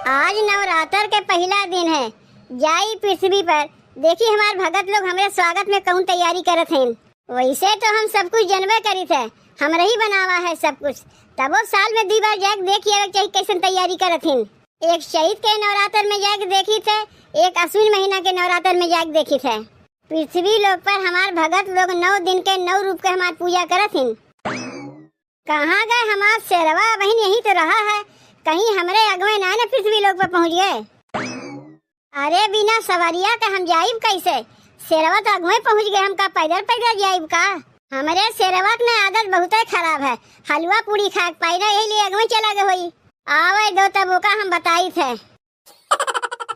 आज नवरात्र के पहला दिन है। जाई पृथ्वी पर देखी हमार भगत लोग हमारे स्वागत में कौन तैयारी करत हैं। वैसे तो हम सब कुछ जनवे करी थे, हमरा ही बनावा है सब कुछ। तब वो साल में 2 बार जाके देखिए चाहिए कैसे तैयारी करत हैं। एक चैत के नवरात्र में जाके देखी थे, एक अश्विन महीना के नवरात्र में जाके देखी थे। पृथ्वी लोक पर हमार भगत लोग 9 दिन के 9 रूप के हमार पूजा करत हैं। कहाँ गए हमार शेरवा? बहन यही तो रहा है, कहीं हमरे अगवे ना न पृथ्वी लोक पर पहुँच गए। अरे बिना सवारिया का हम जाइब कैसे? शेरवा तो अगवे पहुँच गए, हम का पैदल पैदल जाइब का? हमारे शेरवा की आदत बहुत खराब है, हलवा पूरी खा पाई ना, यही लिए अगवे चला गए हुई। आवे दो तब का हम बताई थे।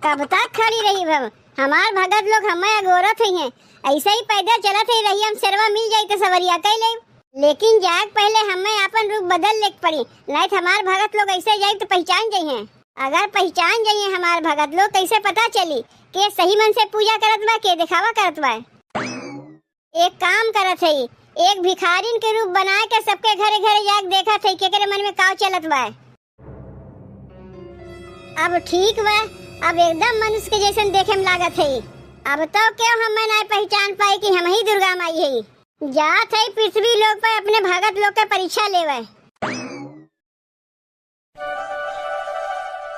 कब तक खड़ी रही भव? हमार भगत लोग हमें अगोरत ही हैं, ऐसे ही पैदल चलत ही रही। हम शेरवा मिल जाई तो सवरिया कह ले, लेकिन जाग पहले हमें अपन रूप बदल ले पड़ी, नहीं तो हमार भगत लोग ऐसे जाए तो पहचान जाइए। अगर पहचान जाइए हमार भगत लोग कैसे पता चली के सही मन से पूजा करत बा के दिखावा करत बा। एक काम करत है, एक भिखारिन के रूप बना के सबके घरे घरे जाके देखा थे केकरे मन में काव चलत बा। अब ठीक बा, अब एकदम मनुष्य के जैसन देखे में लागत है। अब तो क्यों हमें नहीं पहचान पाई कि हम ही दुर्गा माई है। जात है पृथ्वी लोक पर अपने भगत लोग का परीक्षा लेवे।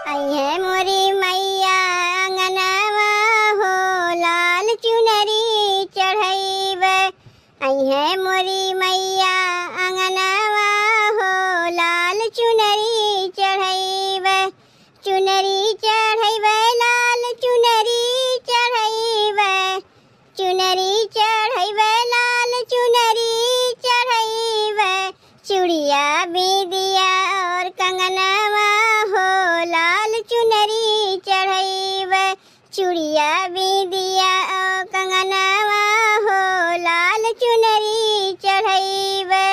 आई है मोरी मैया अंगनवा हो, लाल चुनरी चढ़ाईबे। आई है मोरी मैया अंगनवा हो, लाल चुनरी चढ़ाईबे। चुनरी चढ़ाईबे, लाल चुनरी चढ़ाईबे। चुनरी चढ़ाईबे, लाल चुनरी चढ़ाईबे। चूड़िया बिंदिया और कंगनवा हो, लाल चुनरी चढ़ाईबे। चूड़िया बिंदिया और कंगनवा हो, लाल चुनरी चढ़ाईबे।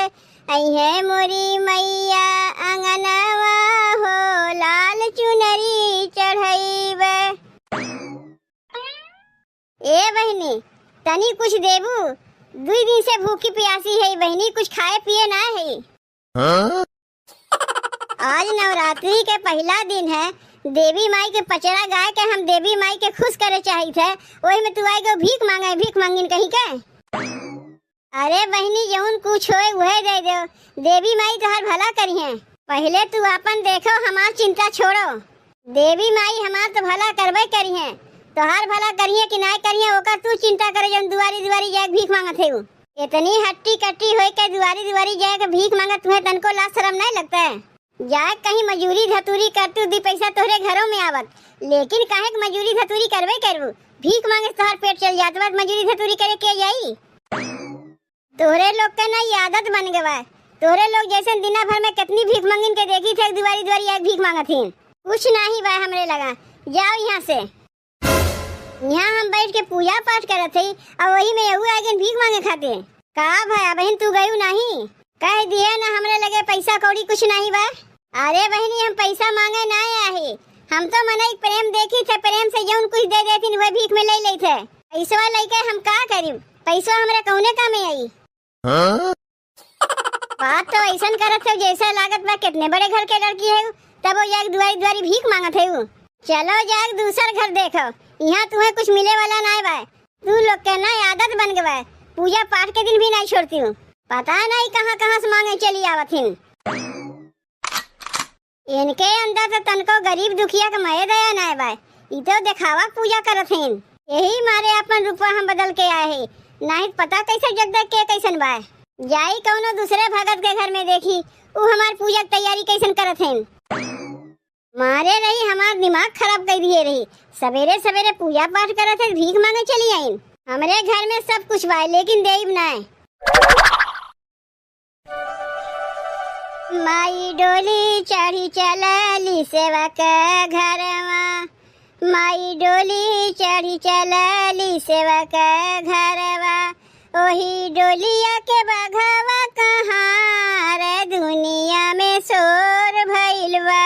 आई है मोरी मैया अंगनवा हो, लाल चुनरी चढ़ाईबे। ए बहनी तनी कुछ देबू, 2 दिन से भूखी प्यासी है बहनी, कुछ खाए पिए ना है। हाँ? आज नवरात्रि के पहला दिन है, देवी माई के पचड़ा गाय के हम देवी माई के खुश करे चाहिए थे, वही में तू आएगा भीख मांगे, भीख मांगिन कहीं के। अरे बहनी जौन कुछ होए वह दे दो, देवी माई तोहर भला करी है। पहले तू अपन देखो, हमार चिंता छोड़ो। देवी माई हमार तो भला करबे करी है, तोहार भला करिए कि नहीं करिए ओकर तू चिंता करे। जब दुआरी दुआरी जाके भीख मांगत है, इतनी हट्टी कट्टी होए के दुआरी दुआरी जाके भीख मांगत, तुम्हें तनको लाज शर्म नहीं लगता है? जाए कहीं मजूरी धतूरी कर तू 2 पैसा तोहरे घरों में आवत, लेकिन काहे के मजूरी धतूरी करबे करबू? भीख मांगे तोहार पेट चल जात बा, मजूरी धतूरी करे के जाई? तोहरे लोग के ना ये आदत बन गवा। तोहरे लोग जैसे दिना भर में कितनी भीख मांगिन के देखी थे, दुआरी दुआरी जाके भीख मांगत थी। कुछ नहीं बा हमरे लगा, जाओ यहाँ से। यहाँ हम बैठ के पूजा पाठ करत थी और वही में यहू आगे भीख मांगे खाते। का भाई बहन तू गयू नहीं? कह दिए ना हमरे लगे पैसा कौड़ी कुछ नहीं बा। अरे बहनी हम पैसा मांगे ना आए, हम तो मने प्रेम देखी थे, प्रेम से जौन कुछ दे देती वह भीख में ले ले थे। पैसा लेके हम का करी? पैसा हमरे कौने काम में आई? हाँ? बात तो ऐसा करत है जैसा लागत बा कितने बड़े घर के लड़की है, तब वो जाके दुआरी दुआरी भीख मांगत है। चलो जाके दूसर घर देखो, यहाँ तुम्हें कुछ मिले वाला नहीं बा। तू लोग के ना आदत बन गवा, पूजा पाठ के दिन भी नहीं छोड़ती हूँ, पता नहीं कहाँ कहाँ से मांगे चली आवत हिन। इनके अंदर तो तनको गरीब दुखिया के मये दया नहीं बा, ई तो दिखावा पूजा करत हिन। यही मारे अपन रूपा हम बदल के आए हैं, नहीं पता कैसे जगदग के कैसन बा। जाई कौनो दूसरे भगत के घर में देखी, वो हमार पूजा की तैयारी कैसन करत हिन। मारे रही हमार दिमाग खराब कर दिए रही, सवेरे सवेरे पूजा पाठ करत है, भीख मांगे चली आई। हमरे घर में सब कुछ बा लेकिन देब नहीं। माई डोली चढ़ी चलली सेवा के घरवा, माई डोली चढ़ी चलली सेवा के घरवा। ओही डोलिया के बघवा कहाँ रे दुनिया में शोर भइल बा।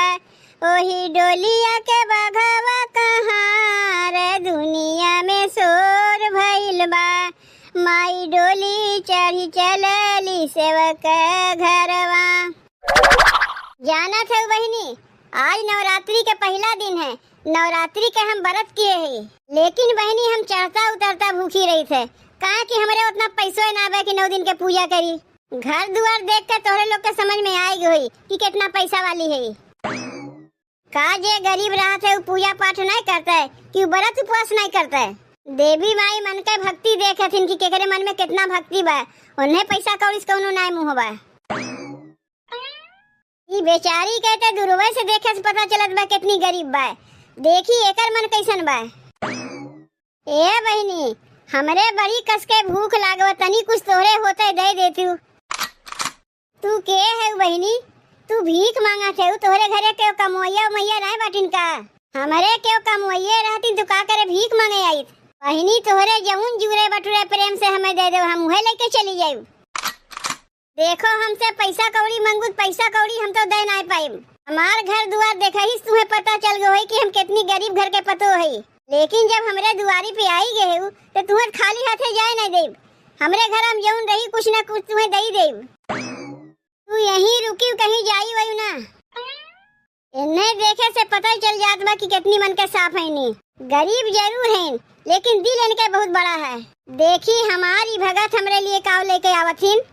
ओही डोलिया के बघवा कहाँ रे दुनिया में शोर भइल बा। माई डोली चढ़ी चलली सेवक घरवा। जाना था बहिनी, आज नवरात्रि के पहला दिन है। नवरात्रि के हम व्रत किए हैं, लेकिन बहनी हम चढ़ता उतरता भूखी रही थे। कहा कि हमारे उतना पैसों ना बे कि 9 दिन के पूजा करी। घर दुआर देख के तोहरे लोग के समझ में आएगी हुई कि कितना पैसा वाली है। का जे गरीब रहा थे वो पूजा पाठ नहीं करता है कि वो व्रत उपवास नहीं करता है। देवी माई मन के भक्ति देखे थी कि केकरे मन में कितना भक्ति बा, उन्हें पैसा कौड़ी से कौनो नहीं मुँह बा। ये बेचारी कहते दूरवे से देखे से पता चलत बा कितनी गरीब बा। देखी एकर मन कैसन बा। ए बहनी हमरे बड़ी कस के भूख लागव, तनी कुछ तोहरे होते दे देती। तू के है बहनी? तू भीख मांगा थे? तोहरे घरे के कमोइया मैया नहीं बाटिन का? हमारे के कमोइये रहती तो का करे भीख मांगे आई। बहनी तोहरे जमुन जुरे बटुरे प्रेम से हमें दे दो, हम उहे लेके चली जाई। देखो हमसे पैसा कौड़ी मंगू, पैसा कौड़ी हम तो दे नहीं पाई। हमार घर दुआर देखा ही तुम्हें पता चल गयो है कि हम कितनी गरीब घर के पतो है। लेकिन जब हमरे दुआरी पे आई गए हो तो तुम्हें खाली हाथे जाए नहीं देव। हमरे घर हम जौन रही कुछ ना कुछ तुम्हें दई देव। तू यहीं रुकी कहीं जाई वही ना। इन्हें देखे से पता चल जात बा कि कितनी मन के साफ है। नी गरीब जरूर हैं लेकिन दिल इनके बहुत बड़ा है। देखी हमारी भगत हमरे लिए काव लेके आवथिन।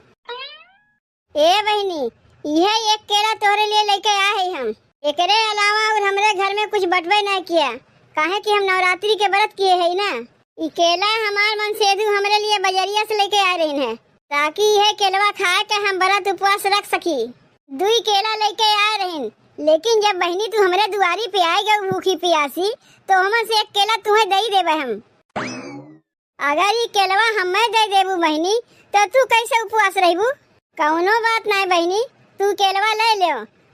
ए बहनी यह एक केला तोहरे लिए लेके आए हैं हम। एकरे अलावा और हमरे घर में कुछ बटवे नहीं किया, काहे कि हम नवरात्रि के व्रत किए है ना। ये केला हमार मन सेधु हमरे लिए बजरिया से लेके आ रही है ताकि यह केलवा खाए के हम व्रत उपवास रख सकी। 2 केला लेके आ रही, लेकिन जब बहनी तू हमरे दुआरी पे आएगा भूखी प्यासी तो हमन से 1 केला तुम्हें दे देबे हम। अगर ये केलवा हमें दे देबू बहनी तो तू कैसे उपवास रहबू? कौनो बात नहीं बहनी, तू केलवा ले ले,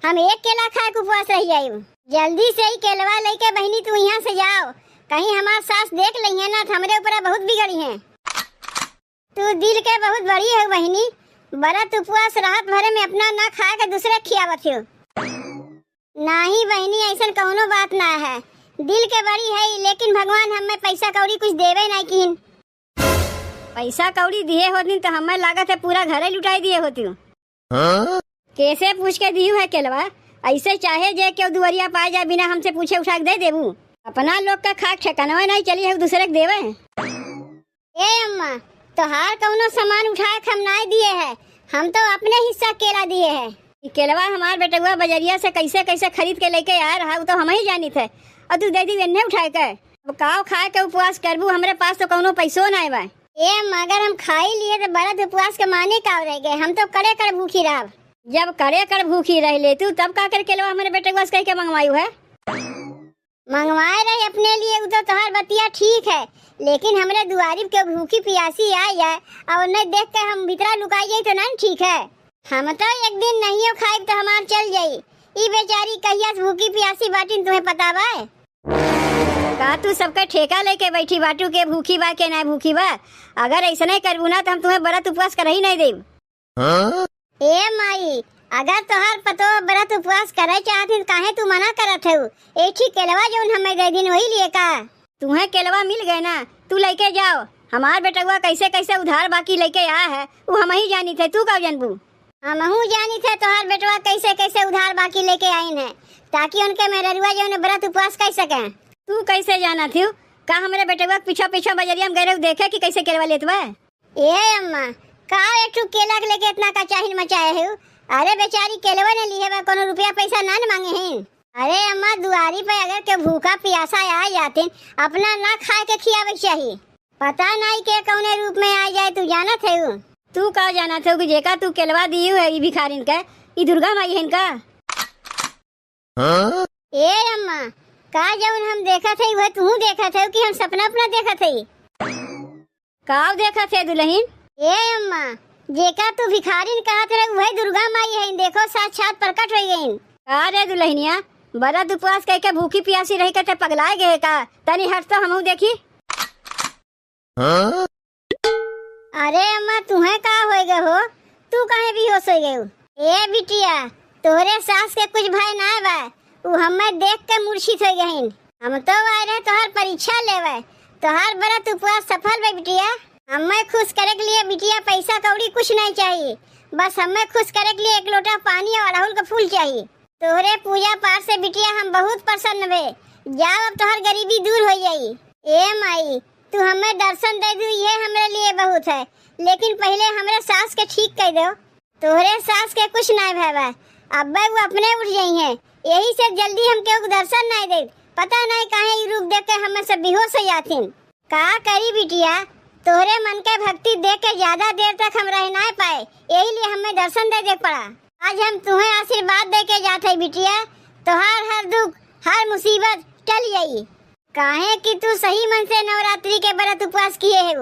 हम 1 केला खा के उपवास रह जाइब। जल्दी से ही केलवा लेके बहनी तू यहाँ से जाओ, कहीं हमार सास देख ली है ना तो हमरे ऊपर बहुत बिगड़ी है। तू दिल के बहुत बड़ी है बहनी, व्रत उपवास रात भरे में अपना ना खा के दूसरे खियावत हो। नहीं बहनी ऐसा कौनो बात ना है, दिल के बड़ी है लेकिन भगवान हमें पैसा कौड़ी कुछ देवे नहीं किन। पैसा कौड़ी दिए होती तो हमें लागत है पूरा घर ही लुटाई दिए होती। कैसे पूछ के दी है केलवा? ऐसे चाहे जे क्यों दुआरिया पाए जाए बिना हमसे पूछे उठा के दे देबू। अपना लोग का खाक ठिकाना नहीं चली है दूसरे के देवे। ए अम्मा तोहार कौनो सामान उठा के हम नहीं दिए है, हम तो अपने हिस्सा केला दिए है। केलवा हमार बेटुआ बजरिया से कैसे कैसे खरीद के लेके आ रहा तो हम ही जानी थे और तू दे दी इन्हें उठा के। अब काव खा के उपवास करबू, हमरे पास तो कौनो पैसो नहीं बा। ए मगर हम खाई लिए तो व्रत उपवास के माने का रह गए, हम तो करे कर भूखी रह। जब करे कर भूखी रह ले तू तब का कर केलवा हमारे बेटुआ से कह के मंगवायू है? मंगवाए रहे अपने लिए तो तोहार बतिया ठीक है, लेकिन हमरे दुआरी के भूखी प्यासी आ जाए और उन्हें देख के हम भीतरा लुकाई जाए तो नहीं ठीक है। हम तो एक दिन नहीं खाई तो हमार चल जाई। ई बेचारी कहिया भूखी प्यासी बाटी तुम्हें पता बा? का तू सबका ठेका लेके बैठी बाटू के भूखी बा के ना भूखी बा? अगर ऐसा नहीं करबू ना तो हम तुम्हें व्रत उपवास कर ही नहीं देब। ए माई अगर तोहार पतो व्रत उपवास करे चाहती काहे तू मना करत है? एक ही केलवा जो हमें दे दिन वही लिए का तुम्हें केलवा मिल गए ना, तू लेके जाओ। हमार बेटुआ कैसे कैसे उधार बाकी लेके आया है वो हम ही जानी थे, तू कब जानबू? हम जानी थे तोहार बेटुआ कैसे कैसे उधार बाकी लेके आइन है ताकि उनके मेहरुआ जो व्रत उपवास कर सके। तू कैसे जाना थी? का हमारे बेटुआ पीछा पीछा बजरिया में गए देखे कि कैसे केलवा लेत बा? ए अम्मा का एक केला लेके इतना का चाहिन मचाए है? अरे बेचारी केलवा ने लिए बा, कोनो रुपया पैसा ना मांगे हैं। अरे अम्मा दुआरी पे अगर के भूखा प्यासा आ जाते अपना ना खा के खियावे चाहिए, पता नहीं के कौने रूप में आ जाए। तू जाना थे? तू का जाना थे कि जेका तू केलवा दी है ई भिखारिन का, ई दुर्गा माई है इनका। ए अम्मा का जब हम देखा थे वह तू देखा थे कि हम सपना अपना देखा थे? काव देखा थे दुल्हन? ए अम्मा जेका तू भिखारिन कहा थे वही दुर्गा माई है, देखो साक्षात प्रकट हो गई। का रे दुल्हनिया व्रत उपवास कह के भूखी प्यासी रही के पगलाए गए का? तनी हट तो हमहू देखी। अरे अम्मा तुम्हें का हो गए हो? तू कहे भी होश हो गए? ए बिटिया तोहरे सास के कुछ भाई ना बा, वो हमें देख के मूर्छित हो गई। हम तो आए रहे तोहर परीक्षा लेवे, तोहर व्रत उपवास सफल बा बिटिया। हमें खुश करे के लिए बिटिया पैसा कौड़ी कुछ नहीं चाहिए, बस हमें खुश करे के लिए 1 लोटा पानी और अड़हुल का फूल चाहिए। तोहरे पूजा पाठ से बिटिया हम बहुत प्रसन्न भे। जाओ अब तोहर गरीबी दूर हो जाई। ए माई, तू हमें दर्शन दे दू ये हमरे लिए बहुत है, लेकिन पहले हमरे सास के ठीक कर दो। तोहरे सास के कुछ नहीं भैबा, अब्बा वो अपने उठ जाई हैं, यही से जल्दी हमके दर्शन नहीं दे। पता नहीं काहे ये रूप देख के हमें सब बेहोश हो जाथिन। का करी बिटिया, तोहरे मन के भक्ति देख के ज्यादा देर तक हम रह नहीं पाए, यही लिए हमें दर्शन दे पड़ा। आज हम तुम्हें आशीर्वाद दे के जाते बिटिया, तोहार हर दुख हर मुसीबत टल जाई। काहे कि तू सही मन से नवरात्रि के व्रत उपवास किए है।